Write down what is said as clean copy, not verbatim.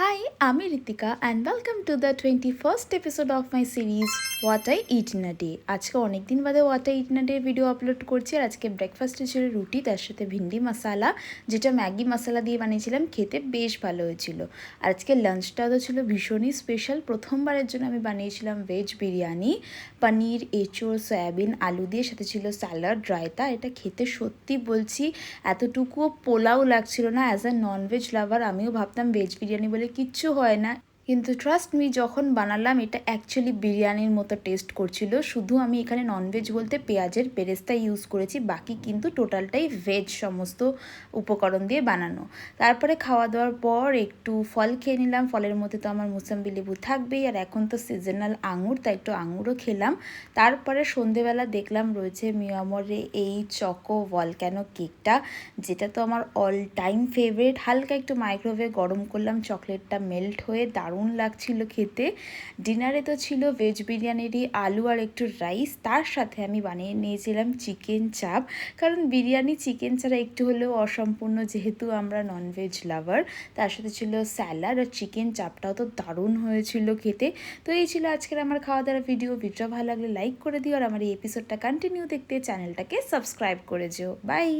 Hi, আমি Ritika and welcome to the 21st episode of my series what I it in a day. আজকে অনেক দিন বাদে what I it in a day video upload করছি। আর আজকে ব্রেকফাস্টে ছিল রুটি, তার সাথে ভিন্ডি মশালা, যেটা ম্যাগি মশলা দিয়ে বানিয়েছিলাম, খেতে বেশ ভালো হয়েছিল। আর আজকে লাঞ্চটা তো ছিল ভীষণই স্পেশাল। প্রথমবারের জন্য আমি বানিয়েছিলাম ভেজ বিরিয়ানি, পনির, এঁচোড়, সয়াবিন, আলু দিয়ে, সাথে ছিল স্যালাড, রায়তা। এটা খেতে সত্যি বলছি এতটুকুও পোলাও লাগছিল না। অ্যাজ আ ননভেজ লাভার আমিও ভাবতাম ভেজ বিরিয়ানি বলে কিচ্ছু হয় না, কিন্তু ট্রাস্ট মি, যখন বানালাম এটা অ্যাকচুয়ালি বিরিয়ানির মতো টেস্ট করছিল। শুধু আমি এখানে ননভেজ বলতে পেঁয়াজের বেরেস্তা ইউজ করেছি, বাকি কিন্তু টোটালটাই ভেজ সমস্ত উপকরণ দিয়ে বানানো। তারপরে খাওয়া দাওয়ার পর একটু ফল খেয়ে নিলাম। ফলের মধ্যে তো আমার মুসাম্বি লেবু থাকবেই, আর এখন তো সিজনাল আঙুর, তাই একটু আঙুরও খেলাম। তারপরে সন্ধেবেলা দেখলাম রয়েছে মিয়ামরে এই চকো ভলক্যানো কেকটা, যেটা তো আমার অল টাইম ফেভারিট। হালকা একটু মাইক্রোওয়েভে গরম করলাম, চকলেটটা মেল্ট হয়ে দারুণ লাগছিল খেতে। ডিনারে তো ছিল ভেজ বিরিয়ানিরই আলু আর একটু রাইস, তার সাথে আমি বানিয়ে নিয়েছিলাম চিকেন চাপ, কারণ বিরিয়ানি চিকেন ছাড়া একটু হলেও অসম্পূর্ণ, যেহেতু আমরা ননভেজ লাভার। তার সাথে ছিল স্যালাড, আর চিকেন চাপটাও তো দারুণ হয়েছিল খেতে। তো এই ছিল আজকের আমার খাওয়া দাওয়ার ভিডিওটা ভালো লাগলে লাইক করে দিও, আর আমার এই এপিসোডটা কন্টিনিউ দেখতে চ্যানেলটাকে সাবস্ক্রাইব করে যেও। বাই।